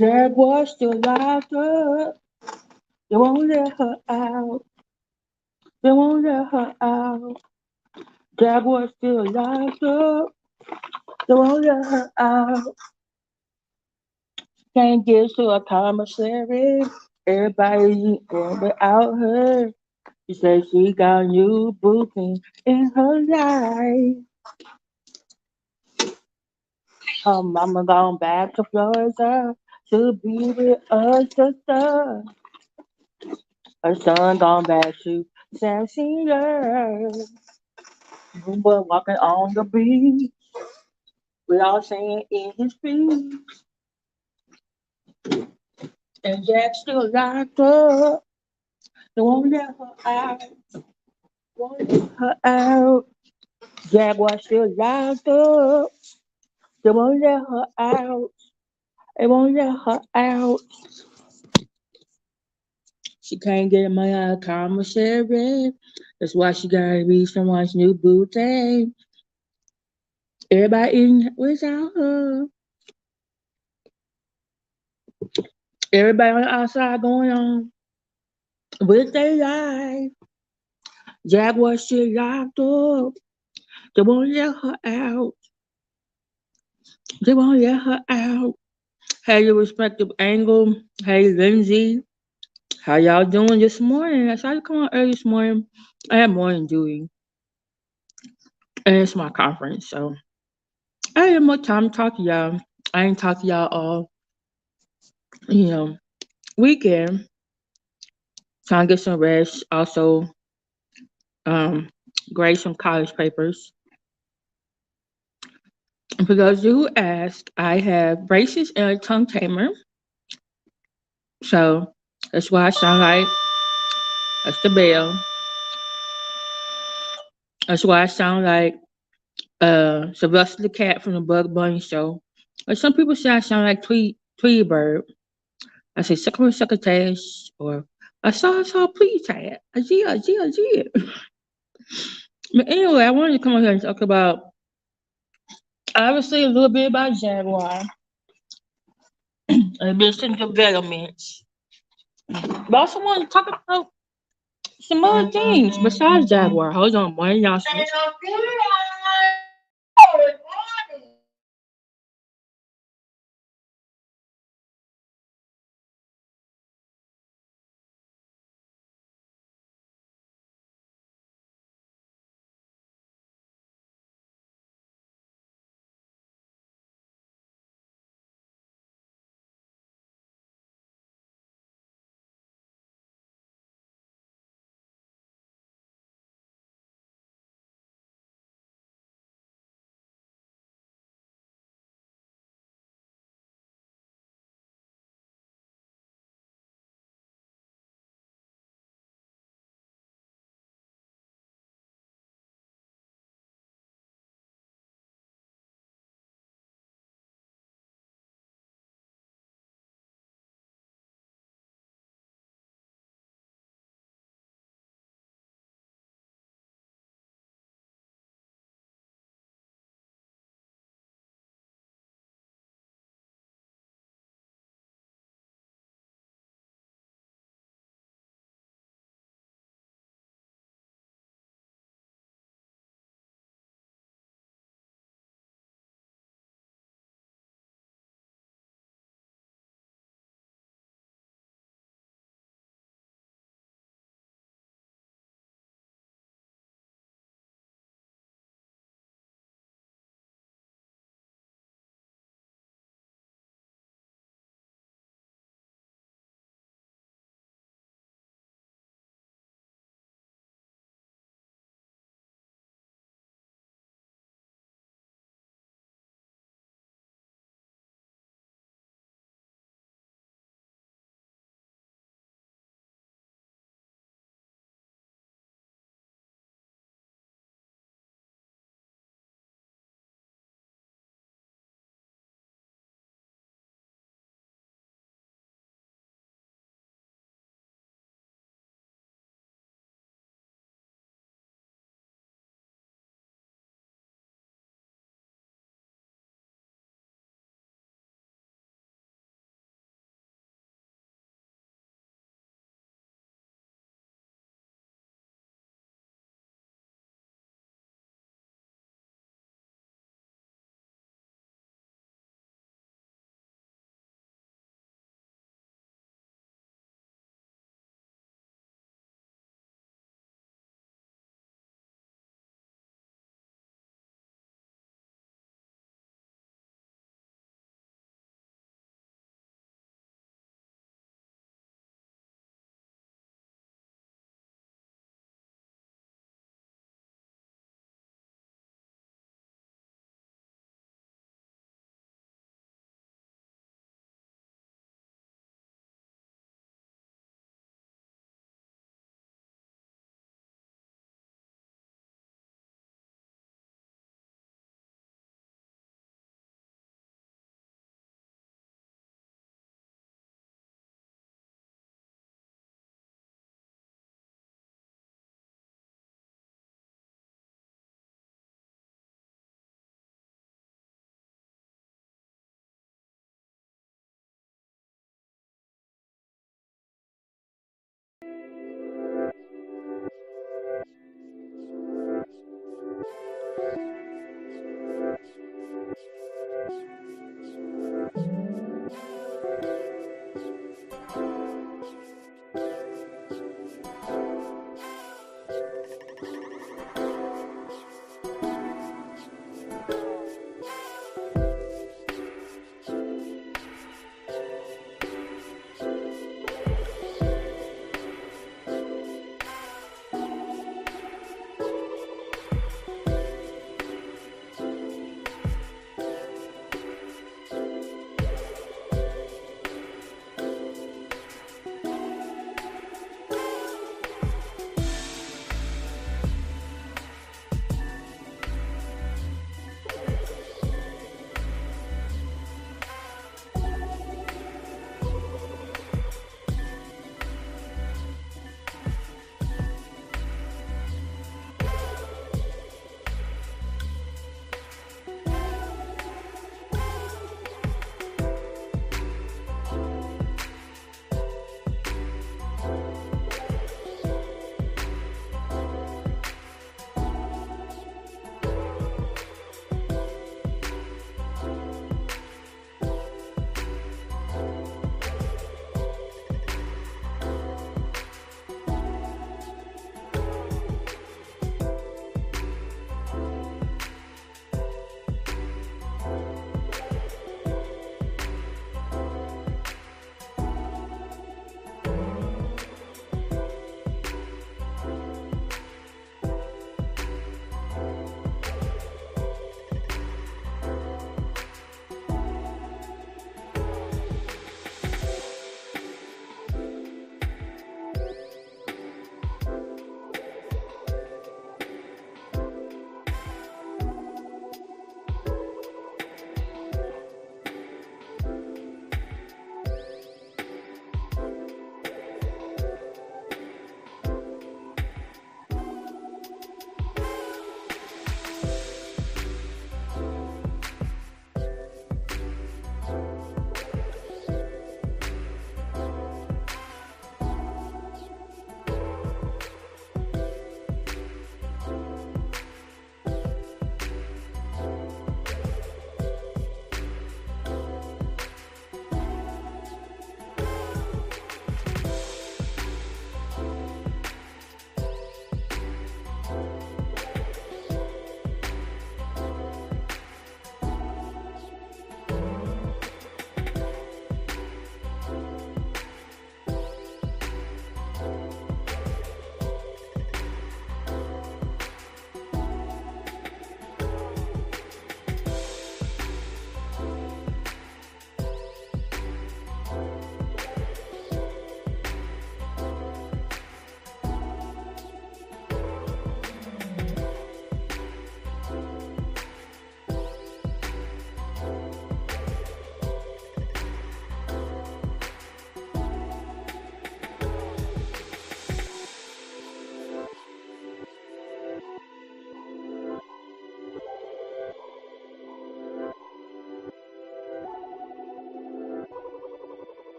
Jaguar still locked up. They won't let her out. They won't let her out. Jaguar still locked up. They won't let her out. Can't get to a commissary. Everybody in without her. She said she got new booking in her life. Her mama gone back to Florida to be with her sister. Her son gone back to San Senior. Boy walking on the beach. We all saying in his feet. And Jack still locked up. They won't let her out. Won't let her out. Jaguar still locked up. They won't let her out. They won't let her out. She can't get money out of commissary. That's why she gotta be someone's new boo thing. Everybody eating without her. Everybody on the outside going on with their life. Jaguar still locked up. They won't let her out. They won't let her out. Hey, your respective angle. Hey, Lindsay. How y'all doing this morning? I tried to come on early this morning. I had morning duty. And it's my conference, so I had more time to talk to y'all. I ain't talk to y'all all, you know, weekend. Trying to get some rest. Also, um, grade some college papers. And for those of you who ask, I have braces and a tongue tamer. So that's why I sound like that's the bell. That's why I sound like Sylvester the cat from the Bug Bunny show. Or some people say I sound like Tweety Bird. I say succotash or I saw please tat. A G. But anyway, I wanted to come on here and talk about obviously a little bit about Jaguar and business developments. But I also want to talk about some other things besides Jaguar. Hold on, one y'all.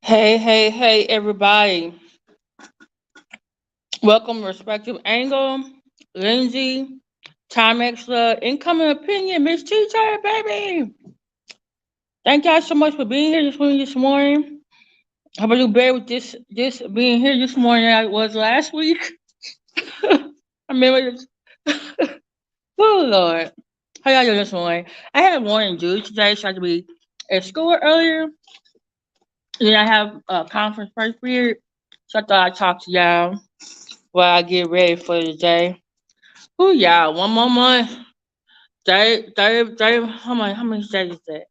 Hey, hey, hey, everybody. Welcome, Respective Angle, Lindsay, Timex, Incoming Opinion, Miss TJ, baby. Thank y'all so much for being here this morning. How about you bear with this being here this morning? I was last week. I remember this. Oh, Lord. How y'all doing this morning? I had a morning due today, so I had to be at school earlier. And then I have a conference first period, so I thought I'd talk to y'all while I get ready for the day. Ooh, y'all, one more month. 30, how many days is that?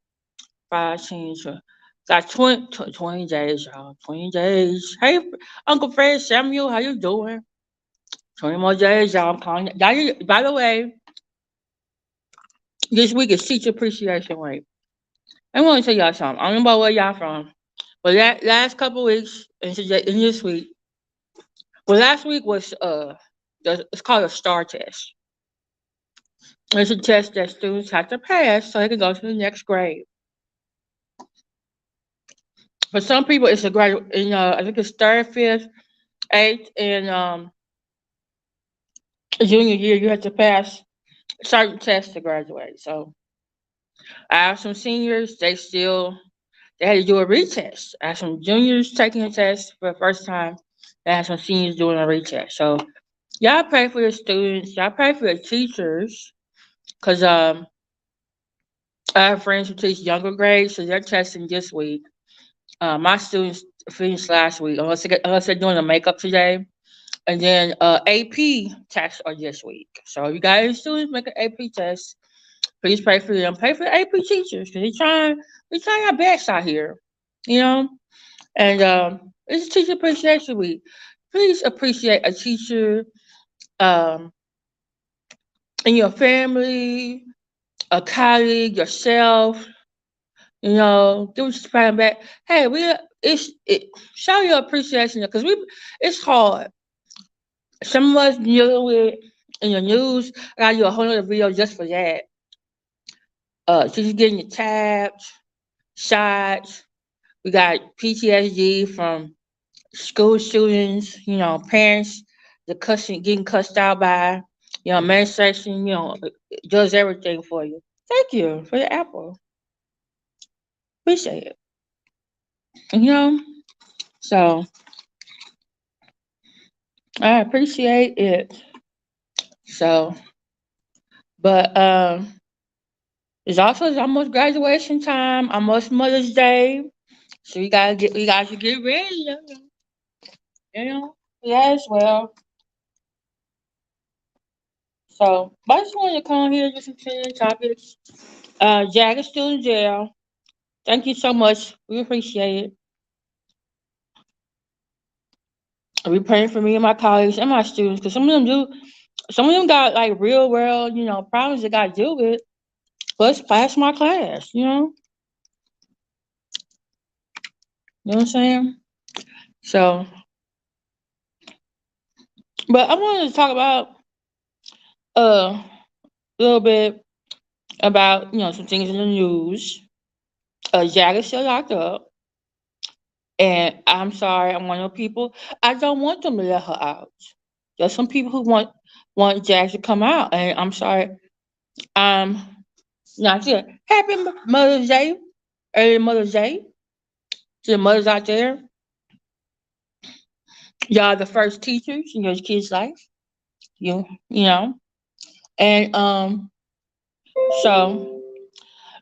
5, 10, 20. Got 20 days, y'all. 20 days. Hey, Uncle Fred Samuel, how you doing? 20 more days, y'all. I'm calling y'all. By the way, this week is Teacher Appreciation Week. I want to tell y'all something. I don't know about where y'all from, but that last couple weeks and this week, well, last week was it's called a STAR test. It's a test that students have to pass so they can go to the next grade. For some people, it's a grade. I think it's third, fifth, eighth, and junior year. You have to pass certain tests to graduate. So I have some seniors. They had to do a retest. I have some juniors taking a test for the first time. I have some seniors doing a retest. So y'all pray for your students. Y'all pray for your teachers. Cause I have friends who teach younger grades, so they're testing this week. My students finished last week, unless they're doing a makeup today. And then AP tests are this week. So if you guys students make an AP test, please pray for them. Pray for the AP teachers because we trying our best out here. You know? And it's Teacher Appreciation Week. Please appreciate a teacher um, in your family, a colleague, yourself. Do what you find back. Hey, show your appreciation because it's hard. Some of us dealing with in the news. I gotta do a whole other video just for that. She's getting attacked, shot. We got PTSD from school shootings. Parents getting cussed out by administration. It does everything for you. Thank you for the apple. Appreciate it. You know, so I appreciate it. So, but it's almost graduation time, almost Mother's Day. So you guys should get ready. You know, yeah, as well. So, but I just wanted to come here just to change topics. Jack is still in jail. Thank you so much. We appreciate it. We praying for me and my colleagues and my students because some of them got like real world, problems they got to deal with. Plus, pass my class. You know what I'm saying? So, but I wanted to talk about a little bit about some things in the news. Jack is still locked up, and I'm sorry, I'm one of the people. I don't want them to let her out. There's some people who want Jack to come out, and I'm sorry. Um, not yet. Happy Mother's Day, early Mother's Day to the mothers out there. Y'all the first teachers in your kids' life. You know, and so.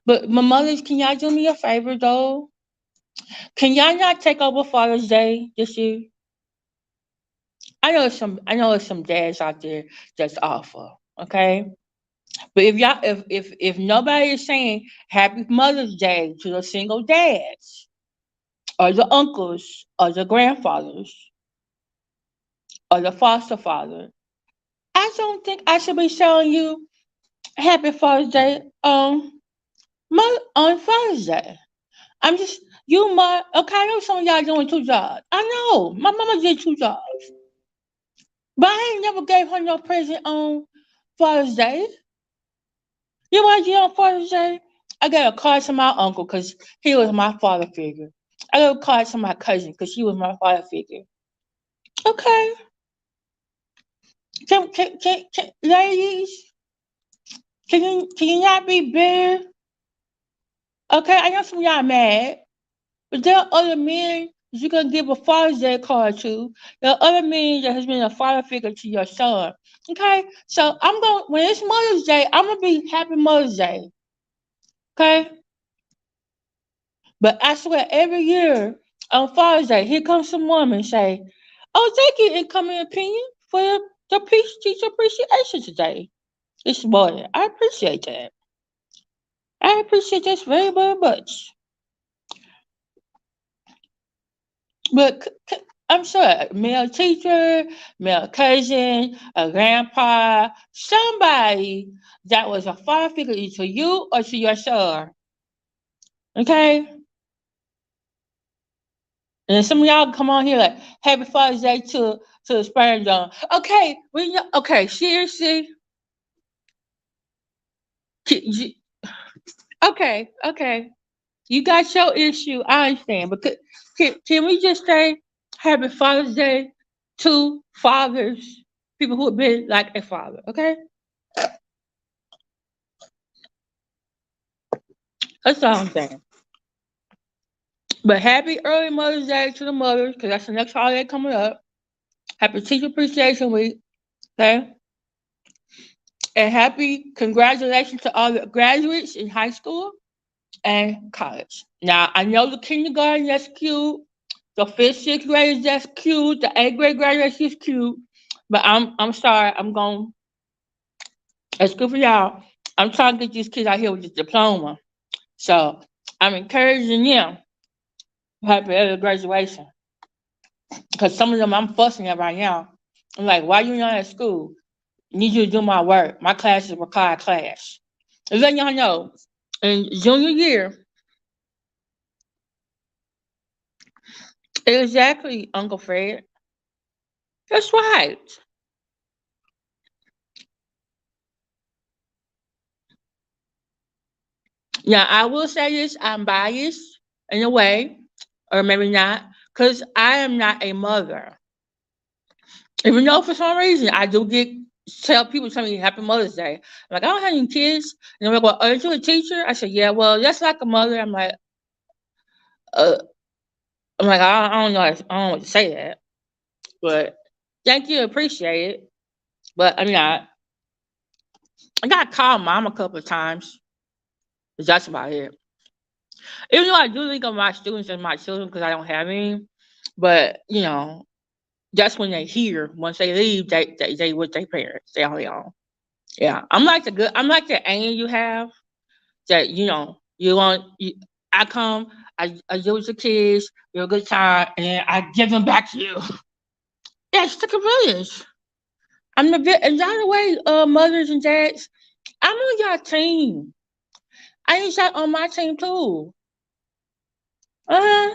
But my mothers, can y'all do me a favor though? Can y'all not take over Father's Day this year? I know some dads out there that's awful. Okay. But if nobody is saying Happy Mother's Day to the single dads or the uncles or the grandfathers or the foster father, I don't think I should be telling you Happy Father's Day on Father's Day. I'm just okay. I know some of y'all doing 2 jobs. I know my mama did 2 jobs, but I ain't never gave her no present on Father's Day. You know what I did on Father's Day? I got a card to my uncle because he was my father figure. I got a card to my cousin because she was my father figure. Okay, ladies, can you not be bitter? Okay, I know some of y'all mad, but there are other men you can give a Father's Day card to. There are other men that has been a father figure to your son. Okay, so I'm going when it's Mother's Day, I'm gonna be Happy Mother's Day. Okay, but I swear every year on Father's Day, here comes some woman say, "Oh, thank you, incoming opinion for the teacher appreciation today this morning. I appreciate that. I appreciate this very very much." But I'm sure a male teacher, male cousin, a grandpa, somebody that was a father figure either to you or to your son. Okay? And some of y'all come on here like, Happy Father's Day to the sperm donor. Okay, okay, seriously. Okay, okay. You got your issue, I understand. But can we just say Happy Father's Day to fathers, people who have been like a father, okay? That's all I'm saying. But happy early Mother's Day to the mothers, because that's the next holiday coming up. Happy Teacher Appreciation Week, okay? And happy congratulations to all the graduates in high school and college. Now, I know the kindergarten, that's cute. The fifth, sixth graders, that's cute. The eighth grade graduates is cute. But I'm sorry, I'm going, it's good for y'all. I'm trying to get these kids out here with this diploma. So I'm encouraging them. Happy early graduation. Because some of them I'm fussing at right now. I'm like, why you not at school? I need you to do my work. My class is required class. And letting y'all know, in junior year, exactly, Uncle Fred. That's right. Now, I will say this, I'm biased in a way, or maybe not, because I am not a mother. Even though for some reason I do get tell me Happy Mother's Day. I'm like, I don't have any kids. And they're like, well, aren't you a teacher? I said, yeah, well, that's like a mother. Uh, I don't know, I don't know what to say that, but thank you, appreciate it. But I got called mom a couple of times. But that's about it. Even though I do think of my students as my children because I don't have any, but that's when they hear. Once they leave, they with their parents. They all young. Yeah, I'm like the aim you have that you want. I come, I deal with the kids, you're a good time, and then I give them back to you. Yeah, it's the village. I'm the bit, and by the way, mothers and dads, I'm on your team. I need that on my team too. Uh,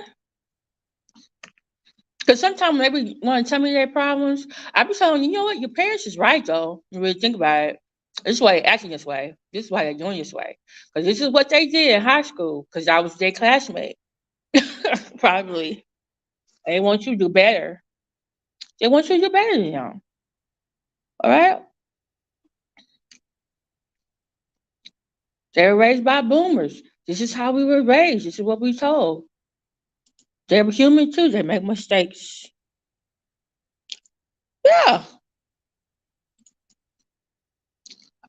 because sometimes when they want to tell me their problems, I be telling them, you know what, your parents is right though. You really think about it. This is why they're acting this way. This is why they're doing this way. Because this is what they did in high school. Because I was their classmate. Probably. They want you to do better. They want you to do better than them. All right? They were raised by boomers. This is how we were raised. This is what we told. They're human too. They make mistakes. Yeah.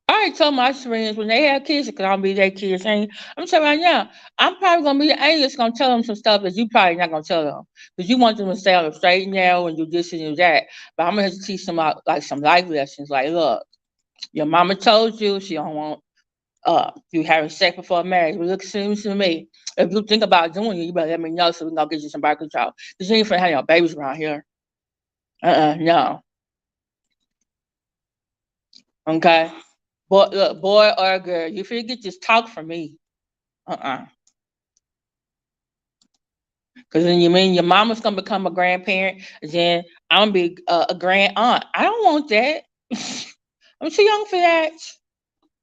I already told my friends when they have kids, because I'll be their kids. And I'm telling you right now, I'm probably gonna be the angel that's gonna tell them some stuff that you probably not gonna tell them because you want them to stay on the straight and narrow and do this and do that. But I'm gonna have to teach them out like some life lessons. Like, look, your mama told you she don't want you having sex before marriage. But look, seems to me, if you think about doing it, you better let me know so we can go get you some birth control. Because you ain't finna have no babies around here. No. Okay. Boy, look, boy or girl, you finna get this talk from me. Uh-uh. Because then you mean your mama's gonna become a grandparent, then I'm gonna be a grand aunt. I don't want that. I'm too young for that.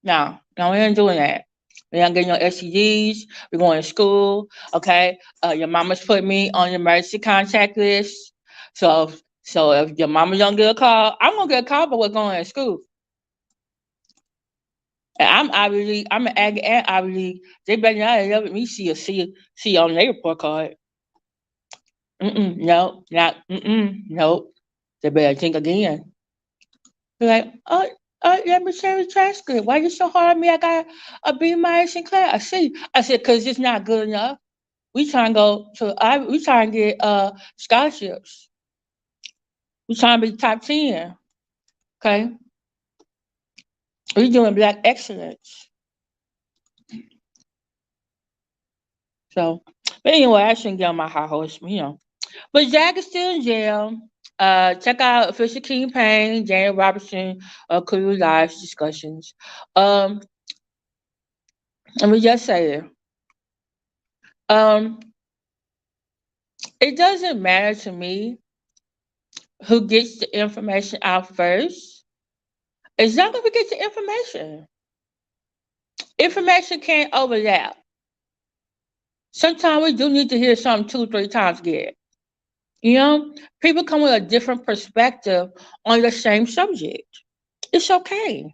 No, we ain't doing that. We ain't getting no STDs. We're going to school. Okay. Your mama's put me on the emergency contact list. So if your mama don't get a call, I'm gonna get a call, but we're going to school. And I'm an Aggie and Ivy League. They better not let me see on their report card. No, not, nope. They better think again. Be like, let me share the transcript. Why you so hard on me? I got a B minus in class. I see. I said, because it's not good enough. We trying to go to, we trying to get scholarships. We trying to be top 10. Okay? We doing black excellence. So, but anyway, I shouldn't get on my high horse. But Jack is still in jail. Check out Official King Payne, Daniel Robertson, Career Lives discussions. Um, Let me just say it. Um, it doesn't matter to me who gets the information out first. It's not going to get the information. Information can't overlap. Sometimes we do need to hear something 2, 3 times get. You know, people come with a different perspective on the same subject. It's okay.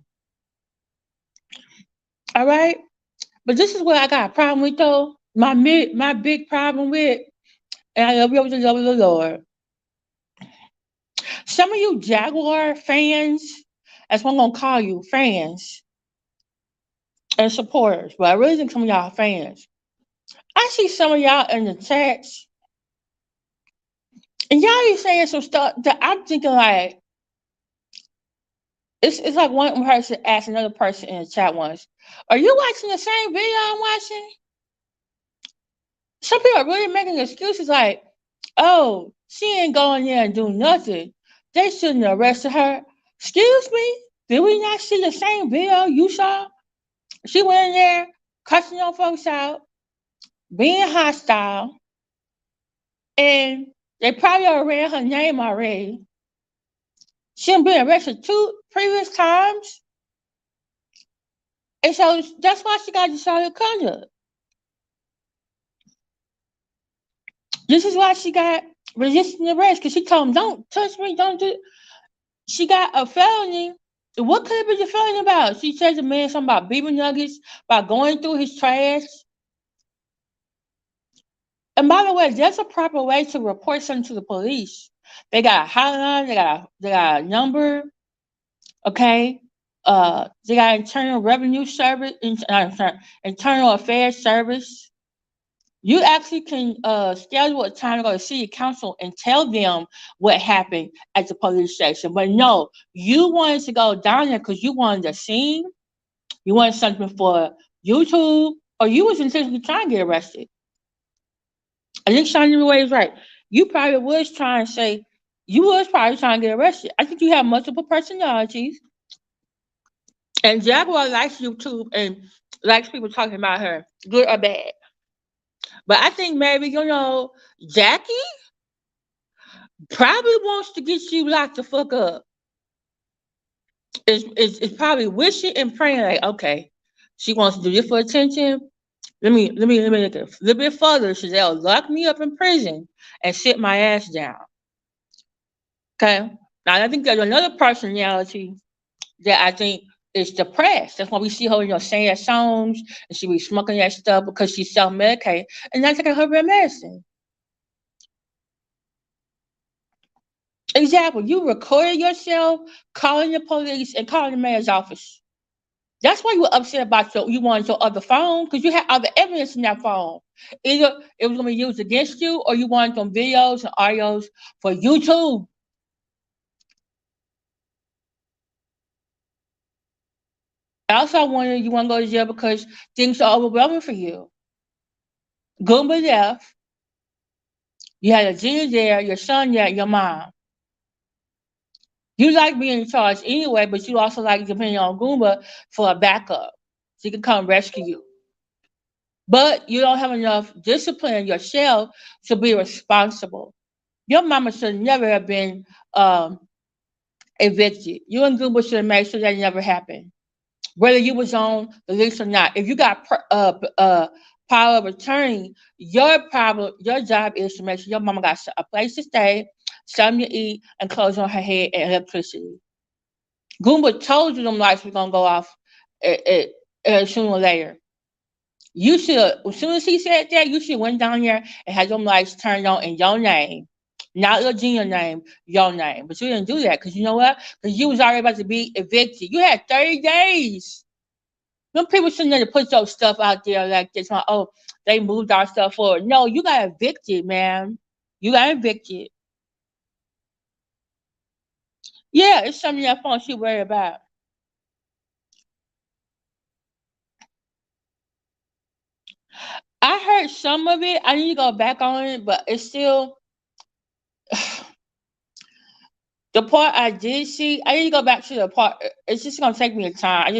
All right. But this is what I got a problem with though. My big problem with, and I love you with the love of the Lord. Some of you Jaguar fans, that's what I'm gonna call you, fans and supporters. But I really think some of y'all fans. I see some of y'all in the chats, and y'all be saying some stuff that I'm thinking like it's like one person asked another person in the chat once, "Are you watching the same video I'm watching?" Some people are really making excuses like, "Oh, she ain't going there and do nothing. They shouldn't have arrested her." Excuse me? Did we not see the same video you saw? She went in there, cussing on folks out, being hostile, and they probably already ran her name already. She had been arrested 2 previous times, and so that's why she got decided conduct. This is why she got resisting arrest, because she told him, "Don't touch me, don't do." She got a felony. What could it be the felony about? She said the man something about beaver nuggets, about going through his trash. And by the way, there's a proper way to report something to the police. They got a hotline, they got a number, okay? They got internal revenue service, internal affairs service. You actually can schedule a time to go to city council and tell them what happened at the police station. But no, you wanted to go down there because you wanted a scene, you wanted something for YouTube, or you was intentionally trying to get arrested. I think Shiny Way is right. You probably was trying to say, you was probably trying to get arrested. I think you have multiple personalities. And Jaguar likes YouTube and likes people talking about her, good or bad. But I think maybe, Jackie probably wants to get you locked the fuck up. It's probably wishing and praying like, okay, she wants to do this for attention. Let me look a little bit further so they'll lock me up in prison and sit my ass down. Okay. Now I think there's another personality that I think is depressed. That's why we see her, saying songs and she be smoking that stuff because she's self-medicated and not taking her real medicine. Example, you recorded yourself calling the police and calling the mayor's office. That's why you were upset about you wanted your other phone, because you had other evidence in that phone. Either it was going to be used against you or you wanted some videos and audios for YouTube. I also wonder, you want to go to jail because things are overwhelming for you. Goomba left. You had a Gina there, your son there, your mom. You like being in charge anyway, but you also like depending on Goomba for a backup. So he can come rescue you. But you don't have enough discipline yourself to be responsible. Your mama should never have been evicted. You and Goomba should have made sure that never happened. Whether you was on the list or not. If you got power of attorney, your job is to make sure your mama got a place to stay, something to eat, and clothes on her head and electricity. Goomba told you them lights were gonna go off sooner or later. You should, as soon as he said that, you should went down there and had them lights turned on in your name, not your junior name, your name. But you didn't do that because you know what? Because you was already about to be evicted. You had 30 days. Them people shouldn't have put your stuff out there like this. Like, oh, they moved our stuff forward. No, you got evicted, man. You got evicted. Yeah, it's something that phone she worried about. I heard some of it. I need to go back on it, but it's still the part I did see. I need to go back to the part. It's just gonna take me a time.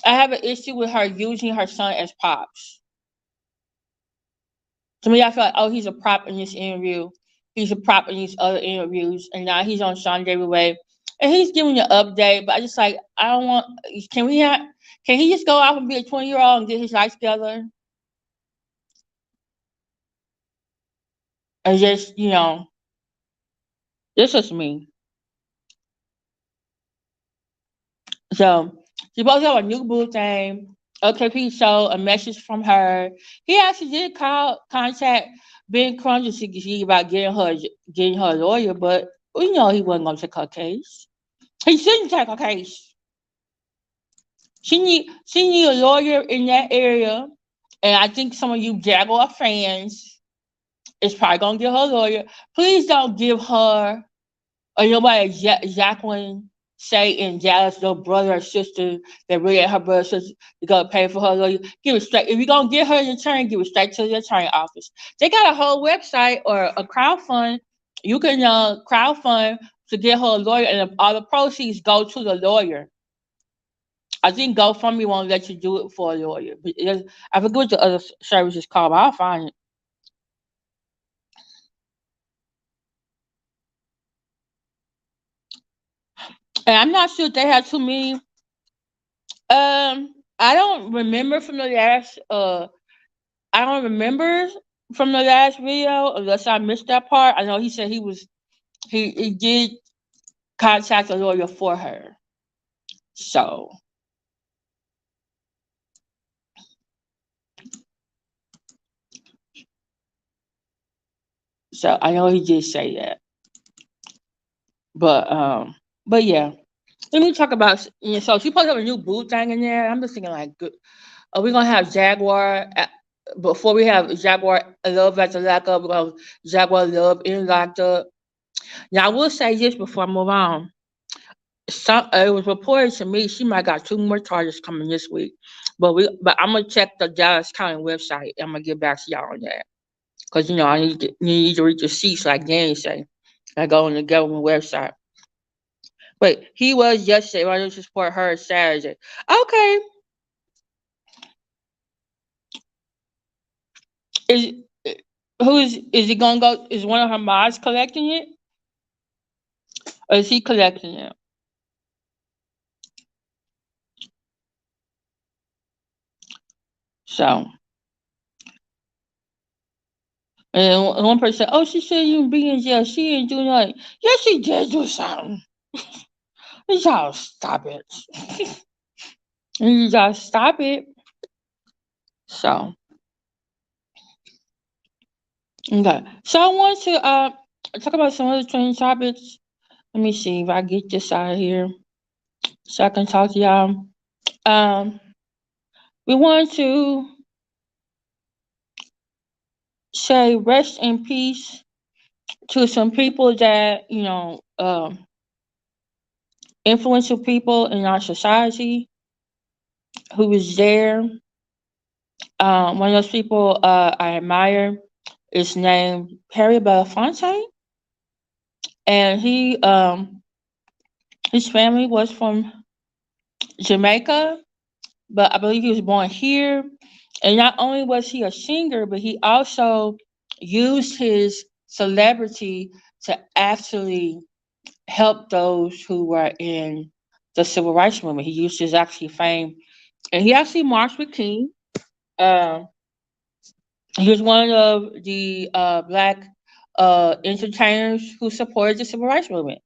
I have an issue with her using her son as props. To me, I feel like, oh, he's a prop in this interview. He's a prop in these other interviews, and now he's on Sean David Way, and he's giving an update. But I just like, I don't want. Can we have? Can he just go out and be a 20-year-old and get his life together? And just, this is me. So she supposed to have a new boo thing. OKP showed a message from her. He actually did contact Ben Crump to see about getting her a lawyer, but we know he wasn't gonna take her case. He shouldn't take her case. She need a lawyer in that area, and I think some of you Jaguar fans is probably gonna get her a lawyer. Please don't give her or nobody Jacqueline say in Dallas, no brother or sister that really ain't her brother or sister, you gotta pay for her lawyer. Give it straight. If you're gonna get her an attorney, give it straight to the attorney office. They got a whole website or a crowdfund. You can crowdfund to get her a lawyer, and all the proceeds go to the lawyer. I think GoFundMe won't let you do it for a lawyer. But I forget what the other service is called, but I'll find it. And I'm not sure if they have too many. I don't remember from the last. I don't remember from the last video unless I missed that part. I know he said he did contact a lawyer for her. So I know he did say that. But yeah. Let me talk about so she put up a new boo thing in there. I'm just thinking like, good. Are we gonna have Jaguar before we have Jaguar Love at the lock up? We're gonna have Jaguar Love in locked up. Now I will say this before I move on. It was reported to me she might got two more charges coming this week, but I'm gonna check the Dallas County website. I'm gonna get back to y'all on that because I need to read the sheets like Danny say. I go on the government website. Wait, he was yesterday. Why don't you support her Saturday? Okay, is is he gonna go? Is one of her mods collecting it, or is he collecting it? So, and one person said, "Oh, she shouldn't even be in jail. She didn't do nothing." Yes, she did do something. Y'all stop it. Y'all stop it. So, okay. So I want to talk about some other trending topics. Let me see if I get this out of here so I can talk to y'all. Um, we want to say rest in peace to some people that influential people in our society who was there. One of those people I admire is named Harry Belafonte, and his family was from Jamaica, but I believe he was born here. And not only was he a singer, but he also used his celebrity to actually help those who were in the civil rights movement. He used his actually fame, and he actually marched with King. Uh, he was one of the black entertainers who supported the civil rights movement.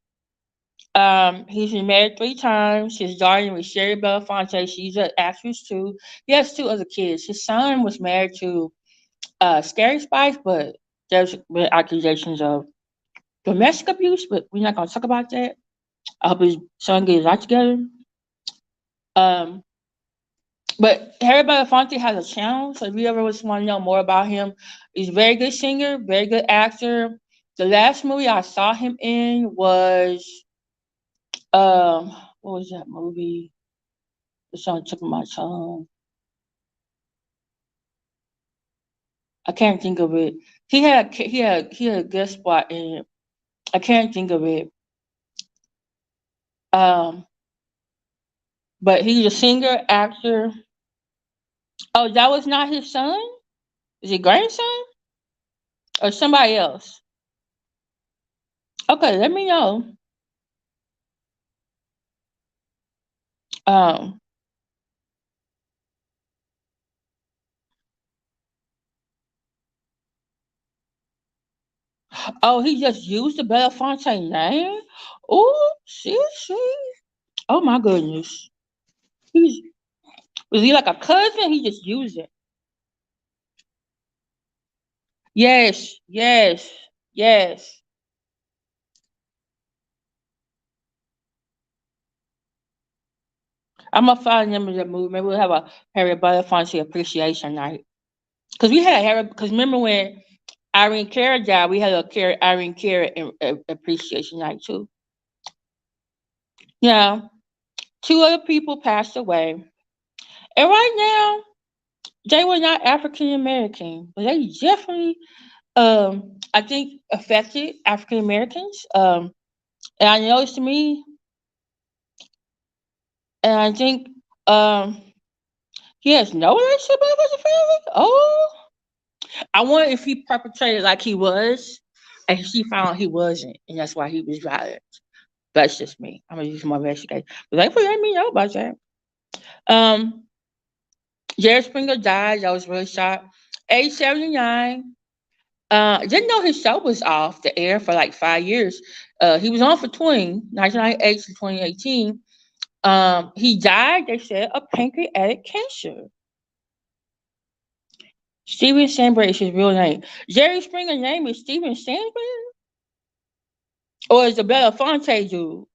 He's been married 3 times. His daughter was Sherry Belafonte. She's an actress too. He has 2 other kids. His son was married to Scary Spice, but there's been accusations of domestic abuse, but we're not gonna talk about that. I hope his son gets his life together. Um, but Harry Belafonte has a channel, so if you ever just want to know more about him, he's a very good singer, very good actor. The last movie I saw him in was what was that movie? It's on the tip of my tongue. I can't think of it. He had a guest spot in it. I can't think of it. Um, but he's a singer, actor. Oh, that was not his son? Is it grandson or somebody else? Okay, let me know. Um, oh, he just used the Belafonte name. Oh, see. Oh my goodness. He's Was he like a cousin? He just used it. Yes, yes, yes. I'm gonna find them in the movie. Maybe we'll have a Harry Belafonte appreciation night. Cause we had Harry. Cause remember when Irene Cara died, we had a Irene Cara appreciation night too. Yeah, 2 other people passed away, and right now they were not African American, but they definitely, I think, affected African Americans. And I noticed to me, and I think, um, he has no relationship with his family. Oh, I wonder if he perpetrated like he was, and she found he wasn't, and that's why he was violent. That's just me. I'm gonna do some more investigation. But they let me know about that. Um, Jerry Springer died. I was really shocked. Age 79. Didn't know his show was off the air for like 5 years. He was on for 1998 to 2018. He died, they said, of pancreatic cancer. Steven Sandberg is his real name. Jerry Springer's name is Steven Sandberg? Or is it Belafonte dude?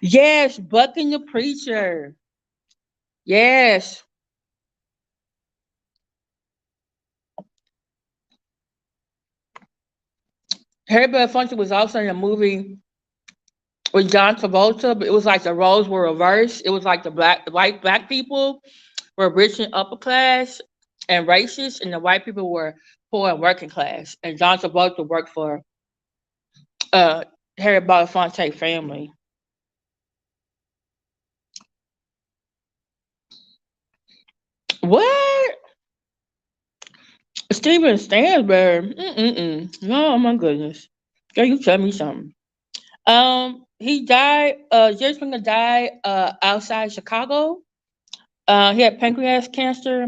Yes, Buck and the Preacher. Yes. Harry Belafonte was also in a movie with John Travolta, but it was like the roles were reversed. It was like the white black people were rich and upper class and racist, and the white people were poor and working class. And John Travolta worked for uh Harry Belafonte family. What? Steven Stansberg? Mm-mm-mm. No, my goodness. Girl, you tell me something. He died. Jerry Springer died outside Chicago. He had pancreatic cancer.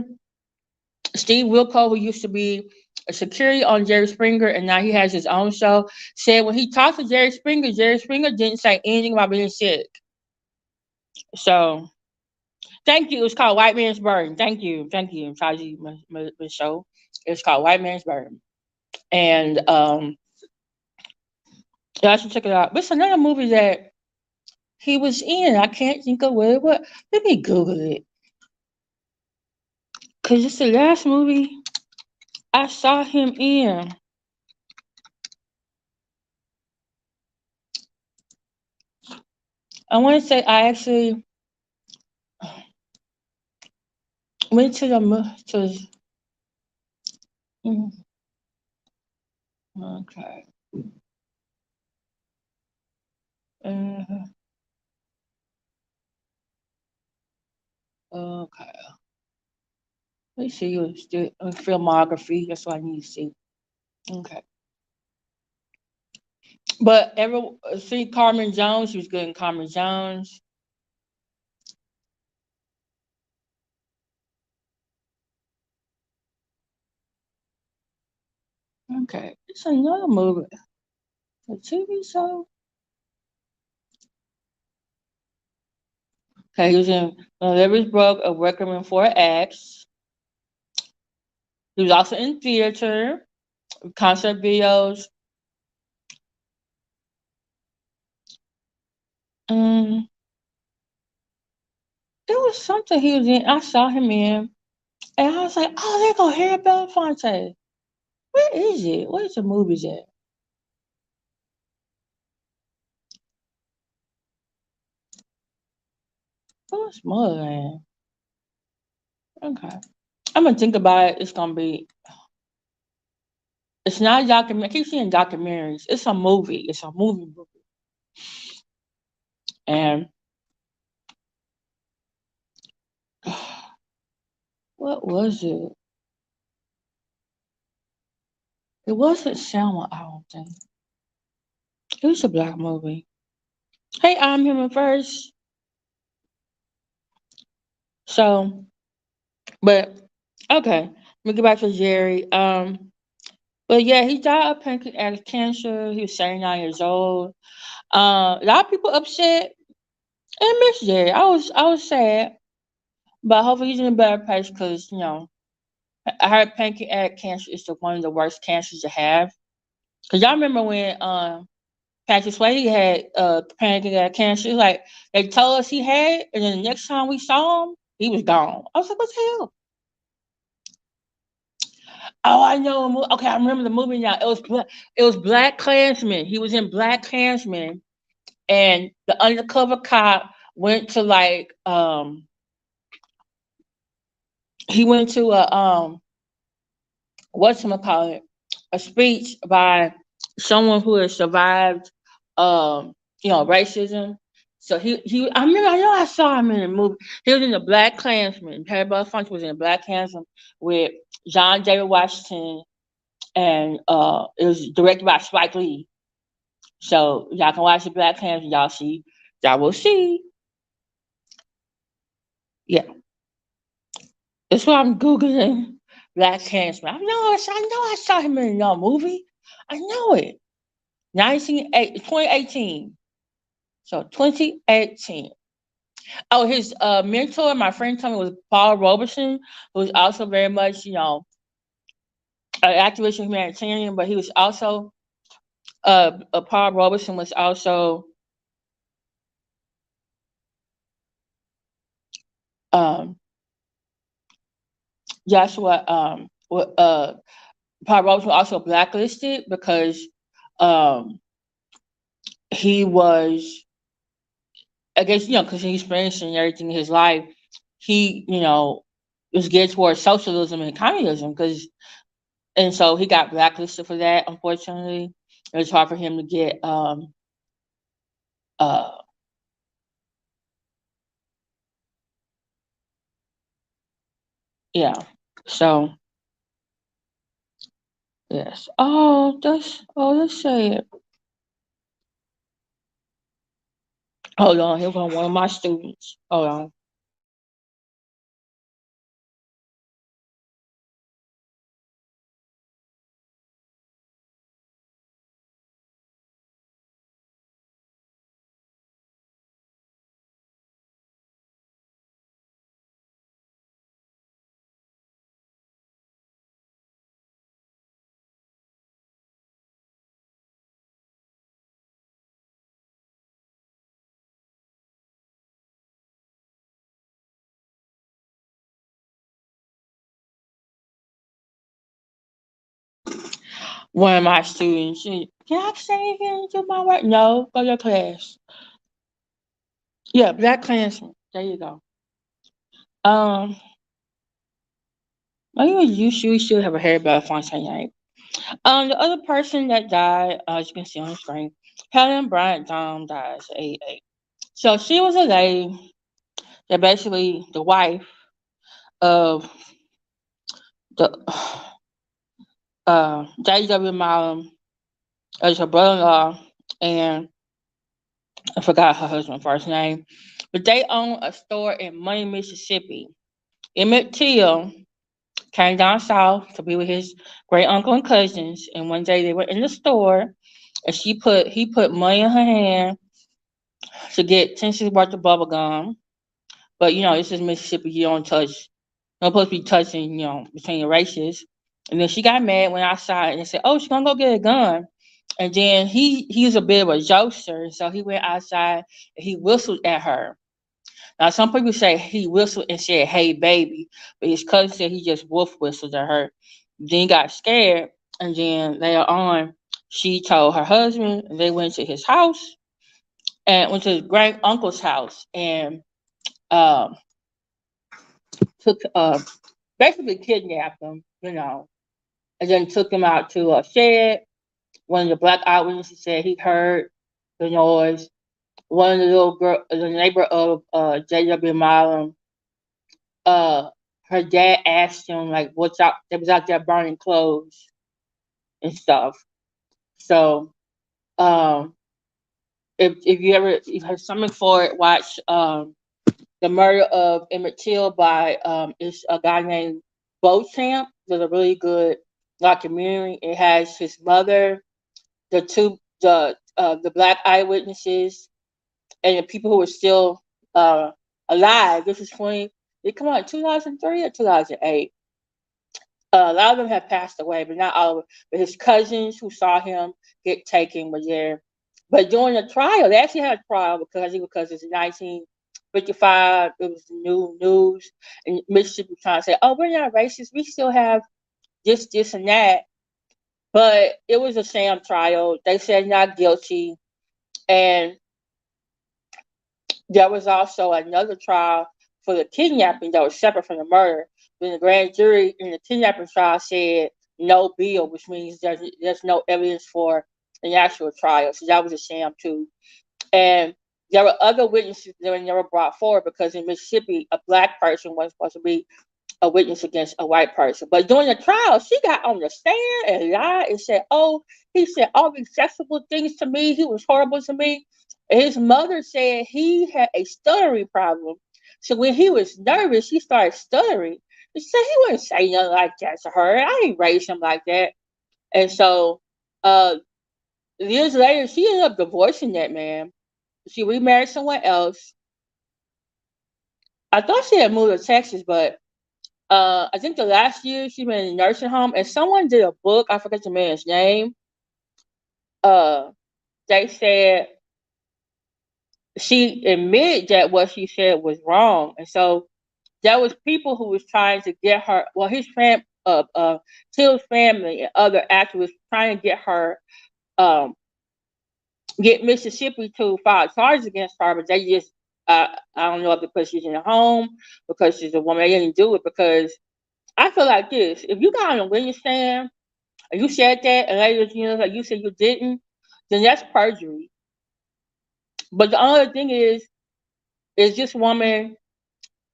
Steve Wilco, who used to be a security on Jerry Springer, and now he has his own show, said when he talked to Jerry Springer didn't say anything about being sick. So, thank you. It was called White Man's Burden. Thank you, Taji show. It's called White Man's Burden, and yeah, I should check it out. But it's another movie that he was in. I can't think of what it was. Let me Google it. Cause it's the last movie I saw him in. I want to say I actually went to to. Okay. Uh, okay. Let's see. What's the filmography? That's what I need to see. Okay. But ever see Carmen Jones? She was good in Carmen Jones. Okay. It's another movie. A TV show. Okay, he was in When Livers Broke, A Requiem for an Ex. He was also in theater, concert videos. Um, it was something he was in. I saw him in, and I was like, "Oh, there go Harry Belafonte. Where is it? Where's the movies at?" Oh, Smotherland. Okay, I'm gonna think about it. It's gonna be. It's not a documentary. I keep seeing documentaries. It's a movie. It's a movie. And what was it? It wasn't Selma, I don't think. It was a black movie. Hey, I'm human first. So, but okay, let me get back to Jerry. But yeah, he died of pancreatic cancer. He was 79 years old. A lot of people upset and miss Jerry. I was sad, but hopefully he's in a better place because I heard pancreatic cancer is one of the worst cancers to have. Cause y'all remember when Patrick Swayze had pancreatic cancer? Like they told us he had, it, and then the next time we saw him, he was gone. I was like, what the hell? Oh, I know. Okay, I remember the movie now. It was Black Klansman. He was in Black Klansman, and the undercover cop went to he went to a call it, a speech by someone who has survived racism. So I know I saw him in the movie. He was in the Black Klansman. Perry Belafonte was in the Black Klansman with John David Washington, and it was directed by Spike Lee. So y'all can watch the Black Klansman. Y'all will see. Yeah, that's what I'm googling. Black Klansman. I saw him in a movie. I know it. 2018. So 2018. Oh, his mentor, my friend told me, was Paul Robeson, who was also very much, an activist and humanitarian, but he was also Paul Robeson was also um Joshua Paul Robeson was also blacklisted because um he was, I guess, because he experienced and everything in his life, he, was geared towards socialism and communism, and so he got blacklisted for that. Unfortunately, it was hard for him to get uh yeah. So yes. Let's say it. Hold on, here comes one of my students. Hold on. One of my students. Can I say again? Do my work? No, go to your class. Yeah, Black Klansman. There you go. Um, I think you should have a Harry Belafonte name. The other person that died, as you can see on the screen, Helen Bryant Dawn dies at 88. So she was a lady that basically the wife of the J.W. Milam as her brother-in-law, and I forgot her husband's first name, but they own a store in Money, Mississippi. Emmett Till came down south to be with his great uncle and cousins, and one day they were in the store, and he put money in her hand to get 10 cents worth of bubble gum. But this is Mississippi. You don't touch. You're not supposed to be touching. Between the races. And then she got mad, went outside, and said, "Oh, she's gonna go get a gun." And then he was a bit of a jokester, so he went outside and he whistled at her. Now some people say he whistled and said, "Hey, baby," but his cousin said he just wolf whistled at her. Then he got scared, and then later on, she told her husband, and they went to his house and went to his great uncle's house and um, took basically kidnapped him, and then took him out to a shed. One of the black eyewitnesses said he heard the noise. One of the little girl, the neighbor of J.W. Milam, uh, her dad asked him like, "What's out?" They was out there burning clothes and stuff. So, um, if you ever you have something for it, watch the murder of Emmett Till by it's a guy named Beauchamp. There's a really good documentary. It has his mother, the black eyewitnesses, and the people who were still uh, alive. This is 20. It come out in 2003 or 2008. A lot of them have passed away, but not all of them. But his cousins who saw him get taken were there. But during the trial, they actually had a trial because it's 1955. It was the new news, and Mississippi was trying to say, "Oh, we're not racist. We still have this, and that." But it was a sham trial. They said not guilty, and there was also another trial for the kidnapping that was separate from the murder. When the grand jury in the kidnapping trial said no bill, which means there's no evidence for an actual trial. So that was a sham too. And there were other witnesses that were never brought forward because in Mississippi, a black person wasn't supposed to be a witness against a white person. But during the trial, she got on the stand and lied and said, "Oh, he said all these sexual things to me. He was horrible to me." And his mother said he had a stuttering problem. So when he was nervous, he started stuttering. She said he wouldn't say nothing like that to her. I ain't raised him like that. And so uh, years later, she ended up divorcing that man. She remarried someone else. I thought she had moved to Texas, but I think the last year she been in a nursing home, and someone did a book. I forget the man's name. Uh, they said she admitted that what she said was wrong, and so there was people who was trying to get her. Well, Till's family and other activists trying to get her, um, get Mississippi to file charges against her, but they just. I don't know if because she's in a home, because she's a woman. They didn't do it because I feel like this: if you got on a witness stand and you said that, and later like you said you didn't, then that's perjury. But the other thing is this woman,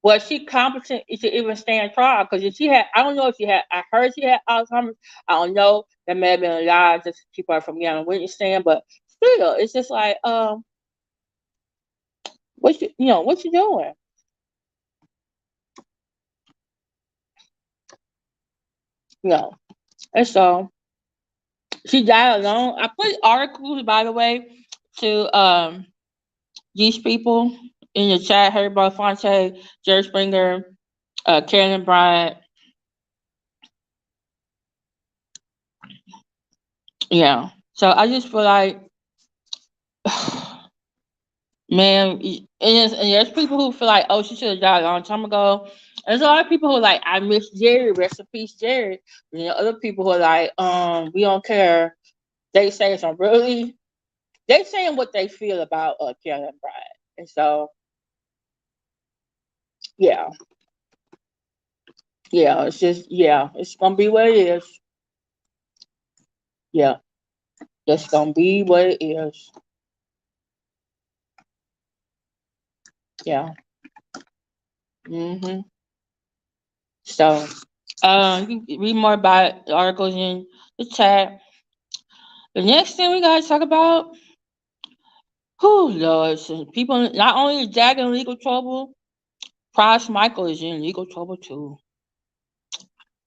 was she competent to even stand trial? Because if she had, I don't know if she had. I heard she had Alzheimer's. I don't know. That may have been a lie just to keep her from getting on a witness stand. But still, it's just like, what you doing? You know, and so she died alone. I put articles, by the way, to these people in the chat: Harry Belafonte, Jerry Springer, Karen Bryant. Yeah. So I just feel like, man, and there's people who feel like, oh, she should have died a long time ago. And there's a lot of people who are like, I miss Jerry, rest in peace, Jerry. And other people who are like, we don't care. They saying some really, they saying what they feel about Karen Bryant. And so, yeah, it's just, it's gonna be what it is. Yeah, it's gonna be what it is. Yeah. Mhm. So, you can read more about the articles in the chat. The next thing we gotta talk about, who Lord, people not only is Jack in legal trouble, Price Michael is in legal trouble too.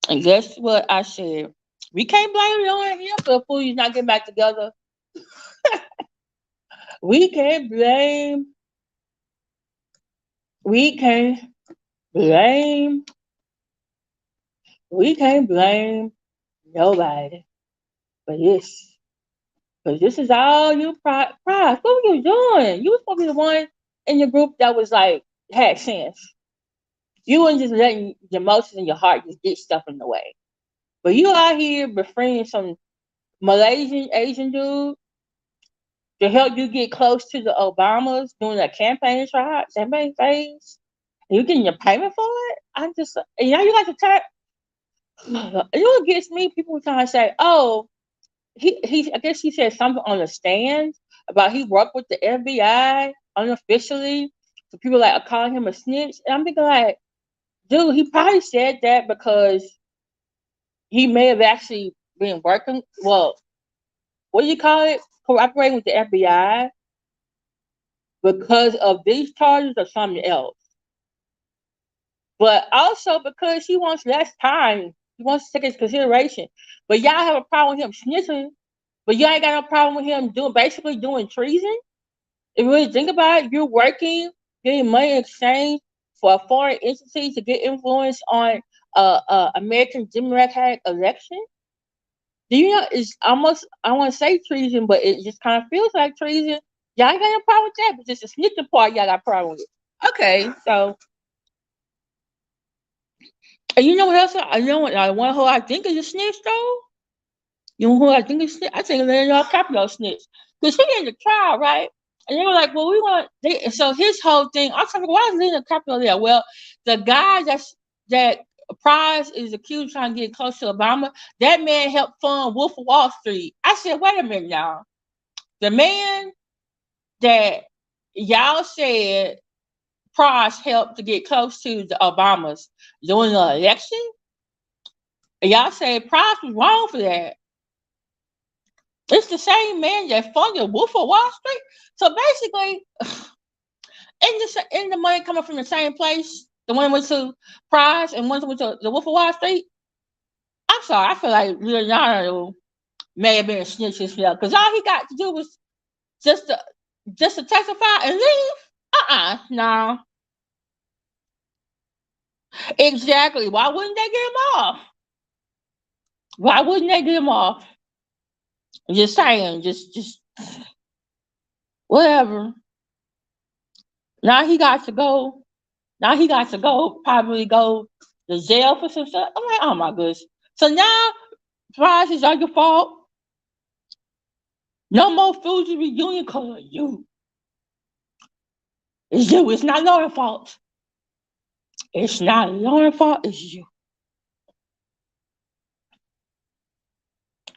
And guess what I said? We can't blame it on him for the fool he's not getting back together. We can't blame we can't blame we can't blame nobody for this. Because this is all you prize. What were you doing? You were supposed to be the one in your group that was like had sense. You weren't just letting your emotions and your heart just get stuff in the way. But you out here befriending some Malaysian Asian dude to help you get close to the Obamas during that campaign phase. And you getting your payment for it? I'm just, and now you got to turn. You know what gets me? People were trying to say, "Oh, I guess he said something on the stand about he worked with the FBI unofficially." So people like are calling him a snitch, and I'm thinking like, dude, he probably said that because he may have actually been working. Well, what do you call it? Cooperating with the FBI because of these charges or something else. But also because he wants less time. He wants to take into consideration. But y'all have a problem with him snitching, but you ain't got no problem with him basically doing treason. If you really think about it, you're working, getting money in exchange for a foreign entity to get influence on American Democratic election. Do you know it's almost I want to say treason, but it just kind of feels like treason. Y'all ain't got no problem with that, but just the snitching part, y'all got a problem with. Okay, so and you know what else? You know what? One who I think is a snitch though. You know who I think is snitch? I think Leonardo DiCaprio snitch because he in the trial, right? And they were like, "Well, we want." So his whole thing, I'm talking. Why is Leonardo DiCaprio there? Well, the guy that Prize is accused of trying to get close to Obama. That man helped fund Wolf of Wall Street. I said, "Wait a minute, y'all. The man that y'all said Price helped to get close to the Obamas during the election. And y'all say Price was wrong for that. It's the same man that funded Wolf of Wall Street. So basically, in the money coming from the same place, the one went to Price and one went to the Wolf of Wall Street. I'm sorry, I feel like Leonardo may have been a snitch himself because all he got to do was just to just to testify and leave. No. Exactly. Why wouldn't they get him off? Why wouldn't they get him off? Just saying, just whatever. Now he got to go. Now he got to go. Probably go to jail for some stuff. I'm like, oh my goodness. So now, Fries is all your fault. No more Fuji reunion because of you. It's you. It's not Lauren's fault. It's not Lauren's fault. It's you.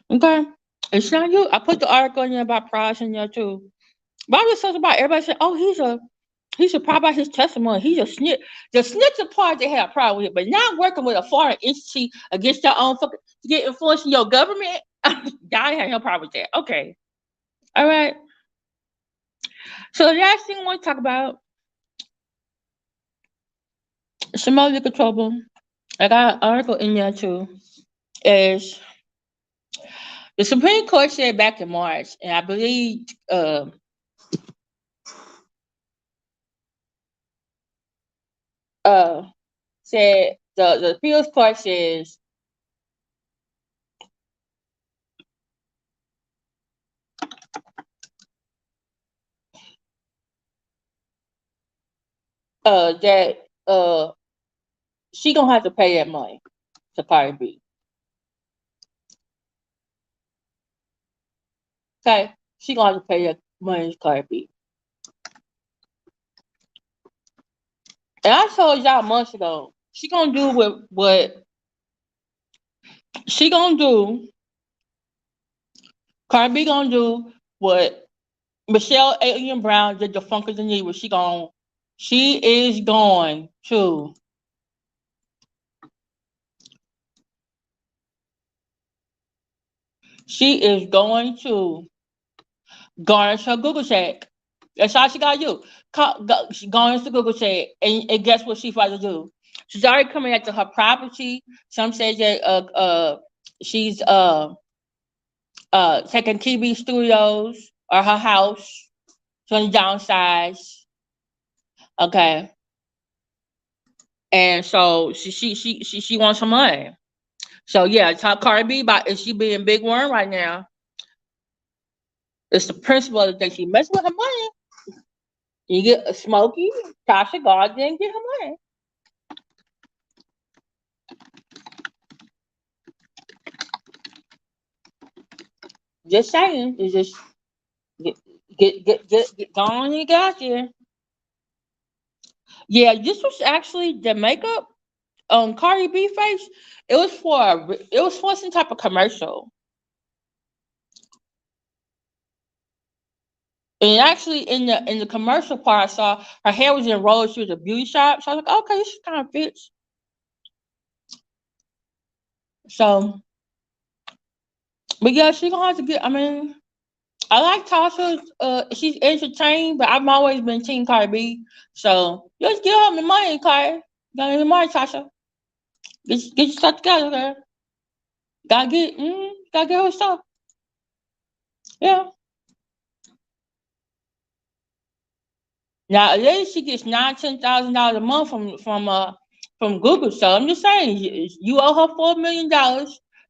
Okay. It's not you. I put the article in there about Price in there too. But I was talking about everybody said, oh, he should probably about his testimony. He's a snitch. The snitch part they have a problem with it, but not working with a foreign entity against your own fucking to get influence in your government. Y'all have no problem with that. Okay. All right. So the last thing I want to talk about, some more liquor trouble. I got an article in there too. Is the Supreme Court said back in March, and I believe uh said the appeals court says that she gonna have to pay that money to Cardi B. Okay, she gonna have to pay that money to Cardi B. And I told y'all months ago, she gonna do what she gonna do. Cardi B gonna do what Michelle Alien Brown did to Funky Geneva. She is going to garnish her Google check. That's all she gotta do. She garnish the Google check, and guess what she's about to do? She's already coming after her property. Some say that she's taking TV studios or her house. She's gonna downsize. Okay. And so she wants some money. So yeah, top Cardi B about is she being big worm right now? It's the principle that she messing with her money. You get a Smokey, Tasha God, then get her money. Just saying, it's just get get on and get out there. Yeah, this was actually the makeup on Cardi B face. It was for some type of commercial. And actually, in the commercial part, I saw her hair was in rolls. She was a beauty shop, so I was like, okay, this kind of fits. So, but yeah, she gonna have to get. I mean, I like Tasha. She's entertained, but I've always been Team Cardi B. So just give her the money, Cardi. Got any money, Tasha? Get your stuff together, girl. Gotta get her stuff. Yeah. Now, at least she gets $10,000 a month from Google. So I'm just saying, you owe her $4 million.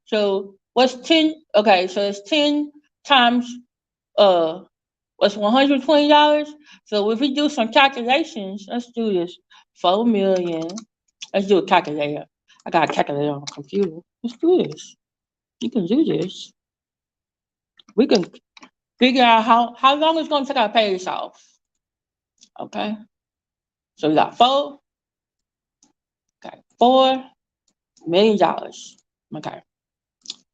So what's 10? Okay, so it's 10 times uh what's $120. So if we do some calculations, let's do this. 4 million. Let's do a calculator. I got a calculator on the computer. Let's do this. You can do this. We can figure out how long it's gonna take our pay this off. Okay. So we got four. Okay, $4 million. Okay,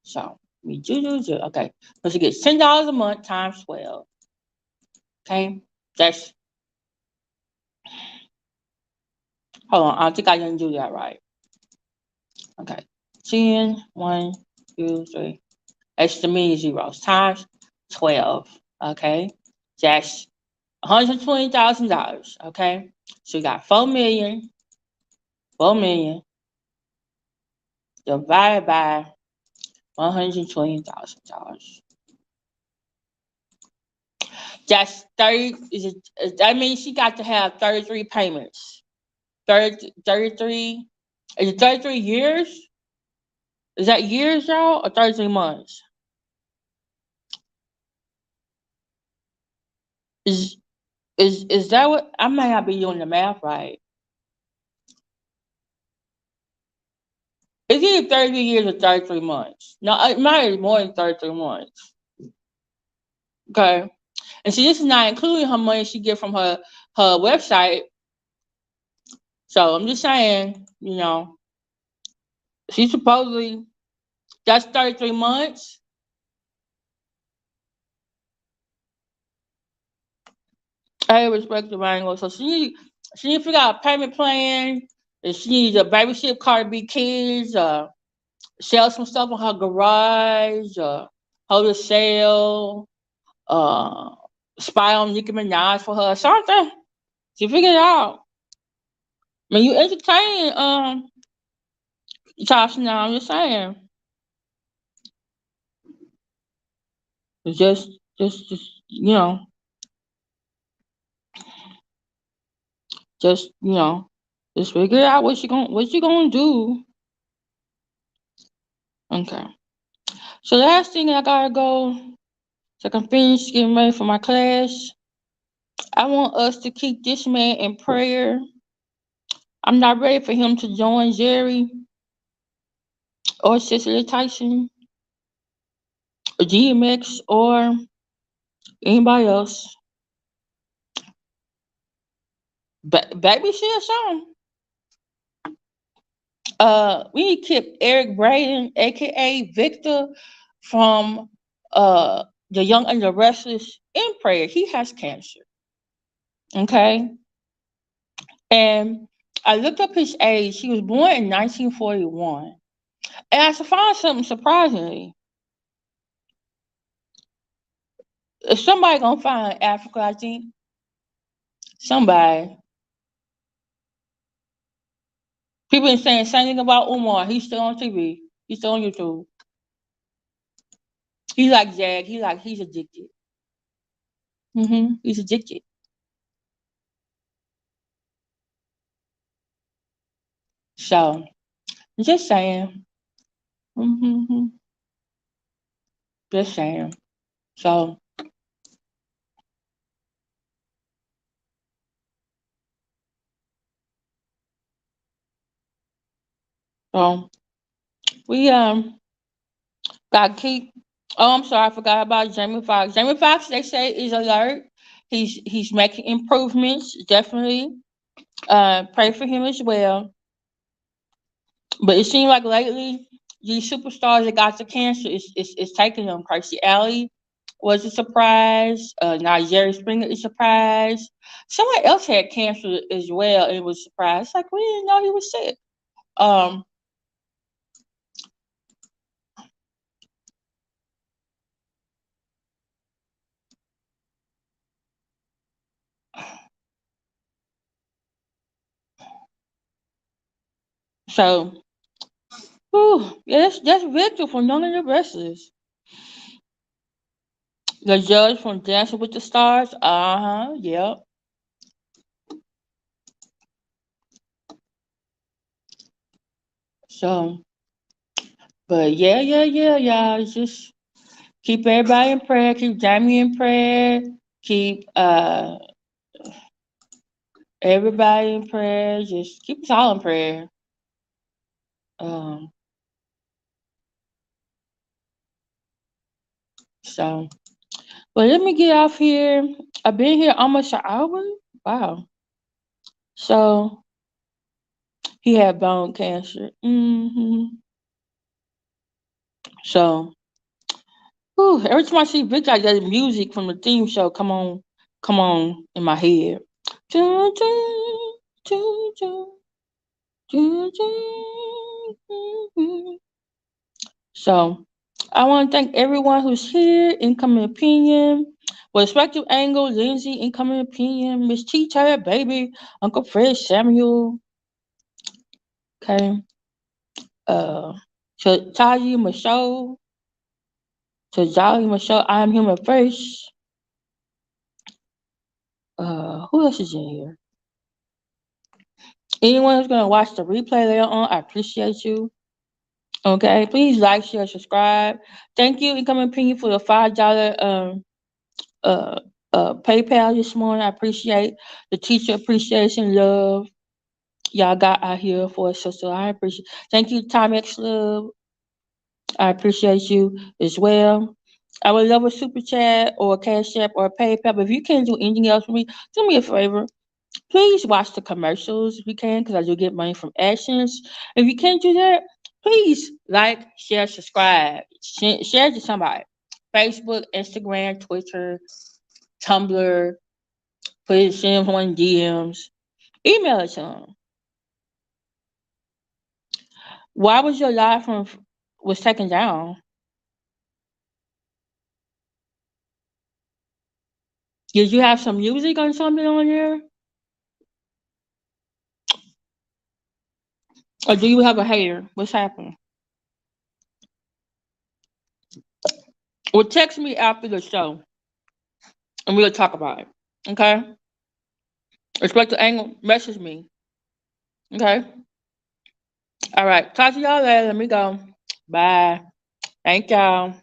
so we do. Okay, so she gets $10 a month times 12. Okay, that's hold on. I think I didn't do that right. Okay, 10, 1, 2, 3. That's the many zeros times 12. Okay, that's $120,000. Okay, so you got 4 million. 4 million divided by $120,000. That's 30. That means she got to have 33 payments. 33. Is it 33 years? Is that years, y'all, or 33 months? Is is that what I may not be doing the math right? It's either 33 years or 33 months. No, it might be more than 33 months. Okay. And see, this is not including her money she get from her website. So I'm just saying, she supposedly that's 33 months. I respect the angle. So she need to figure out a payment plan. And she needs a babysit Cardi B kids, sell some stuff in her garage, hold a sale, uh, spy on Nicki Minaj for her, something. She figure it out. I mean, you entertain, Tasha now, I'm just saying. It's just, just, just figure out what you gonna do. Okay. So last thing I gotta go, so I can finish getting ready for my class. I want us to keep this man in prayer. I'm not ready for him to join Jerry or Cicely Tyson or DMX or anybody else. Baby shit or something. We need to keep Eric Braden, aka Victor, from the Young and the Restless in prayer. He has cancer. Okay. And I looked up his age. He was born in 1941. And I found something surprisingly. If somebody gonna find Africa, I think somebody. People been saying same thing about Umar. He's still on TV. He's still on YouTube. He's like Jag. He's addicted. He's addicted. So, just saying. Mm-hmm. Just saying. So, so we gotta keep. Oh, I'm sorry, I forgot about Jamie Foxx. Jamie Foxx, they say, is alert. He's making improvements. Definitely, pray for him as well. But it seems like lately, these superstars that got the cancer is taking them. Kirstie Alley was a surprise. Now Jerry Springer is a surprise. Someone else had cancer as well and it was a surprise. It's like we didn't know he was sick. Um, so, whew, yeah, that's Victor from None of the Wrestlers. The judge from Dancing with the Stars. Yep. So, but yeah, y'all. Just keep everybody in prayer. Keep Jamie in prayer. Keep everybody in prayer. Just keep us all in prayer. Um, so, but let me get off here. I've been here almost an hour. Wow. So he had bone cancer. So, whew, every time I see Victor, I get the music from the theme show come on in my head. Dun, dun, dun, dun, dun, dun. So, I want to thank everyone who's here. Incoming opinion, respective angle, Lindsay. Incoming opinion, Miss T. baby, Uncle Fred Samuel. Okay. Uh, Taji Michelle. Tajali Michelle. I am human first. Who else is in here? Anyone who's gonna watch the replay later on, I appreciate you. Okay, please like, share, subscribe. Thank you, Incoming Opinion, for the $5 uh PayPal this morning. I appreciate the teacher appreciation love y'all got out here for us. So I appreciate. Thank you, Timex Love. I appreciate you as well. I would love a super chat or a cash app or a PayPal. But if you can't do anything else for me, do me a favor. Please watch the commercials if you can, because I do get money from actions. If you can't do that, please like, share, subscribe, share to somebody. Facebook, Instagram, Twitter, Tumblr, put it, send them one DMs, email it to them. Why was your live from was taken down? Did you have some music or something on there, or do you have a hater? What's happening? Well, text me after the show, and we'll talk about it. Okay? Respect the angle. Message me. Okay? All right. Talk to y'all later. Let me go. Bye. Thank y'all.